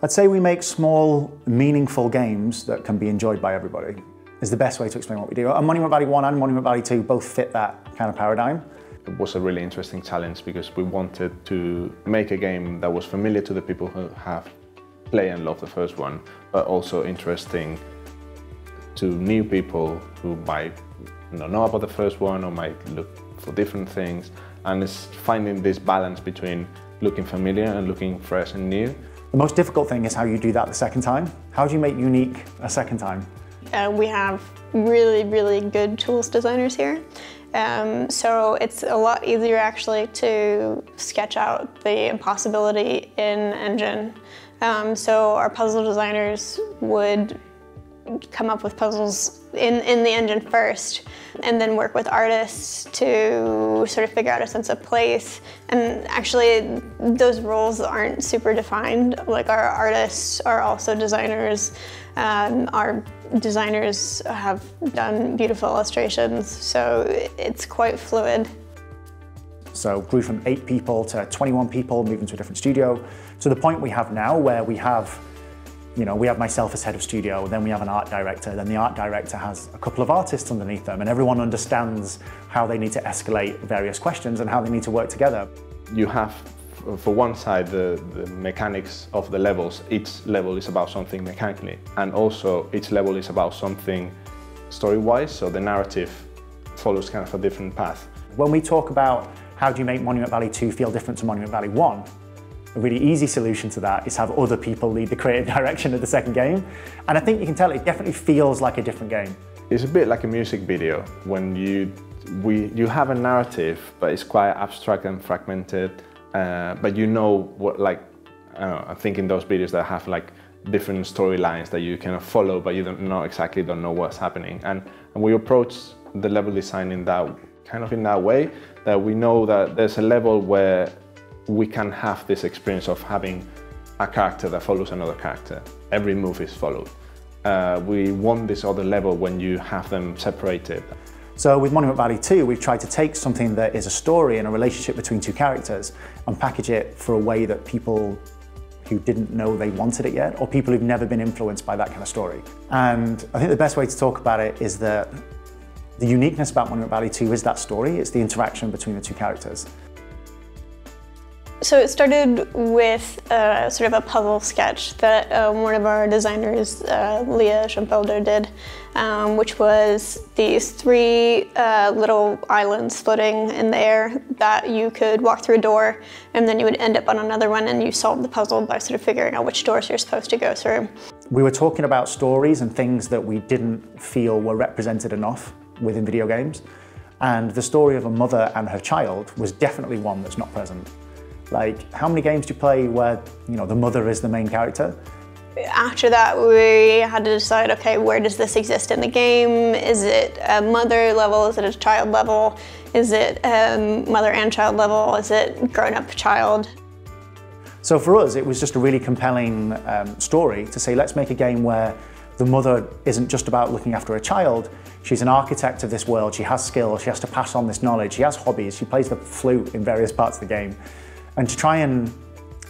I'd say we make small, meaningful games that can be enjoyed by everybody, is the best way to explain what we do. And Monument Valley 1 and Monument Valley 2 both fit that kind of paradigm. It was a really interesting challenge because we wanted to make a game that was familiar to the people who have played and loved the first one, but also interesting to new people who might not know about the first one or might look for different things. And it's finding this balance between looking familiar and looking fresh and new. The most difficult thing is how you do that the second time. How do you make unique a second time? We have really, really good tools designers here. So it's a lot easier actually to sketch out the impossibility in engine. So our puzzle designers would come up with puzzles in the engine first, and then work with artists to sort of figure out a sense of place. And actually, those roles aren't super defined. Like, our artists are also designers. Our designers have done beautiful illustrations, so it's quite fluid. So grew from 8 people to 21 people, moving to a different studio, to the point we have now where we have myself as head of studio, then we have an art director, then the art director has a couple of artists underneath them, and everyone understands how they need to escalate various questions and how they need to work together. You have, for one side, the mechanics of the levels. Each level is about something mechanically, and also each level is about something story-wise, so the narrative follows kind of a different path. When we talk about how do you make Monument Valley 2 feel different to Monument Valley 1, a really easy solution to that is have other people lead the creative direction of the second game. And I think you can tell it definitely feels like a different game. It's a bit like a music video when you have a narrative, but it's quite abstract and fragmented. But you know what, like, I don't know, I think in those videos that have like different storylines that you kind of follow, but you don't know what's happening. And we approach the level design in that way, that we know that there's a level where we can have this experience of having a character that follows another character. Every move is followed. We want this other level when you have them separated. So with Monument Valley 2, we've tried to take something that is a story and a relationship between 2 characters and package it for a way that people who didn't know they wanted it yet, or people who've never been influenced by that kind of story. And I think the best way to talk about it is that the uniqueness about Monument Valley 2 is that story. It's the interaction between the 2 characters. So it started with sort of a puzzle sketch that one of our designers, Leah Schempelder, did, which was these 3 little islands floating in the air that you could walk through a door, and then you would end up on another one, and you solve the puzzle by sort of figuring out which doors you're supposed to go through. We were talking about stories and things that we didn't feel were represented enough within video games, and the story of a mother and her child was definitely one that's not present. Like, how many games do you play where, the mother is the main character? After that, we had to decide, okay, where does this exist in the game? Is it a mother level? Is it a child level? Is it mother and child level? Is it grown-up child? So for us, it was just a really compelling story to say, let's make a game where the mother isn't just about looking after a child. She's an architect of this world. She has skills. She has to pass on this knowledge. She has hobbies. She plays the flute in various parts of the game. And to try and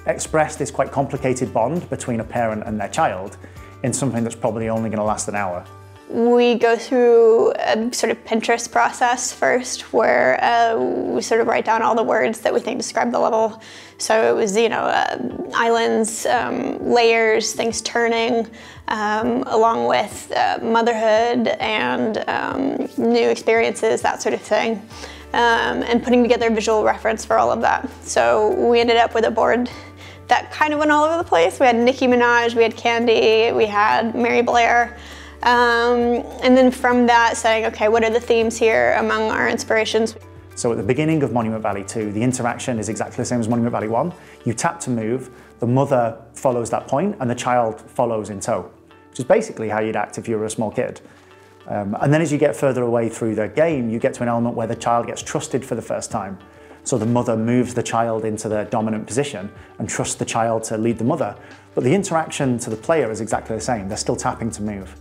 express this quite complicated bond between a parent and their child in something that's probably only going to last an hour. We go through a sort of Pinterest process first, where we sort of write down all the words that we think describe the level. So it was, islands, layers, things turning, along with motherhood and new experiences, that sort of thing. And putting together a visual reference for all of that. So we ended up with a board that kind of went all over the place. We had Nicki Minaj, we had Candy, we had Mary Blair. And then from that saying, okay, what are the themes here among our inspirations? So at the beginning of Monument Valley 2, the interaction is exactly the same as Monument Valley 1. You tap to move, the mother follows that point, and the child follows in tow, which is basically how you'd act if you were a small kid. And then as you get further away through the game, you get to an element where the child gets trusted for the first time. So the mother moves the child into the dominant position and trusts the child to lead the mother. But the interaction to the player is exactly the same. They're still tapping to move.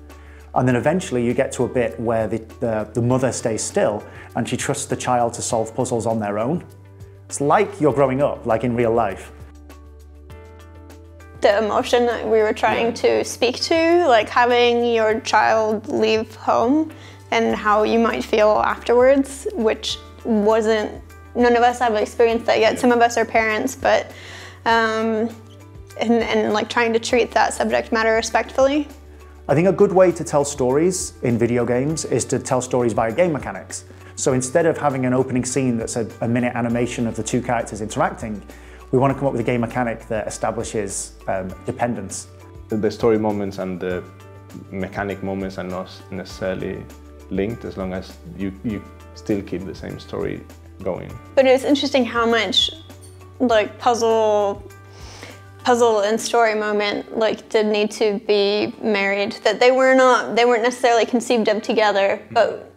And then eventually you get to a bit where the mother stays still and she trusts the child to solve puzzles on their own. It's like you're growing up, like in real life. the emotion that we were trying to speak to, like having your child leave home and how you might feel afterwards, which none of us have experienced that yet. Some of us are parents, but and like trying to treat that subject matter respectfully. I think a good way to tell stories in video games is to tell stories via game mechanics. So instead of having an opening scene that's a minute animation of the two characters interacting, we want to come up with a game mechanic that establishes dependence. The story moments and the mechanic moments are not necessarily linked as long as you still keep the same story going. But it's interesting how much like puzzle and story moment like did need to be married. That they weren't necessarily conceived of together, but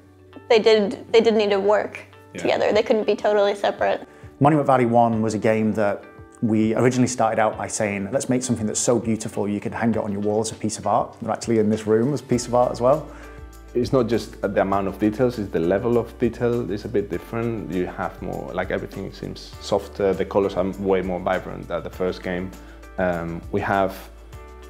they did need to work together. They couldn't be totally separate. Monument Valley 1 was a game that we originally started out by saying, let's make something that's so beautiful you can hang it on your wall as a piece of art. They're actually in this room as a piece of art as well. It's not just the amount of details, it's the level of detail is a bit different. You have more, like everything seems softer, the colors are way more vibrant than the first game. We have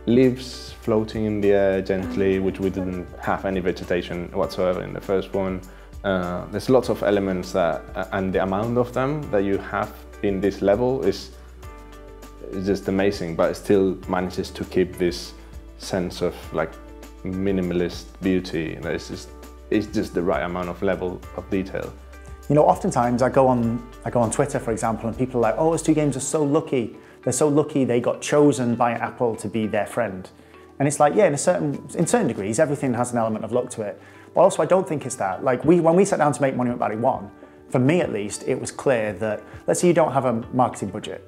leaves floating in the air gently, which we didn't have any vegetation whatsoever in the first one. There's lots of elements that, and the amount of them that you have in this level is just amazing, but it still manages to keep this sense of like minimalist beauty. It's just the right amount of level of detail. You know, oftentimes I go on Twitter, for example, and people are like, oh, USTwo games are so lucky. They're so lucky they got chosen by Apple to be their friend. And it's like, yeah, in certain degrees, everything has an element of luck to it. But also, I don't think it's that. Like, when we sat down to make Monument Valley 1, for me at least, it was clear that, let's say you don't have a marketing budget.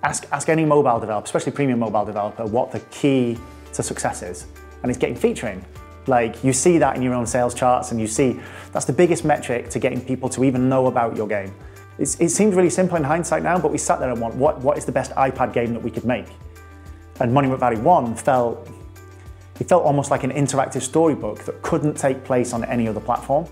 Ask any mobile developer, especially premium mobile developer, what the key to success is. And it's getting featuring. Like, you see that in your own sales charts, and you see that's the biggest metric to getting people to even know about your game. It seems really simple in hindsight now, but we sat there and went, what is the best iPad game that we could make? And Monument Valley 1 felt almost like an interactive storybook that couldn't take place on any other platform.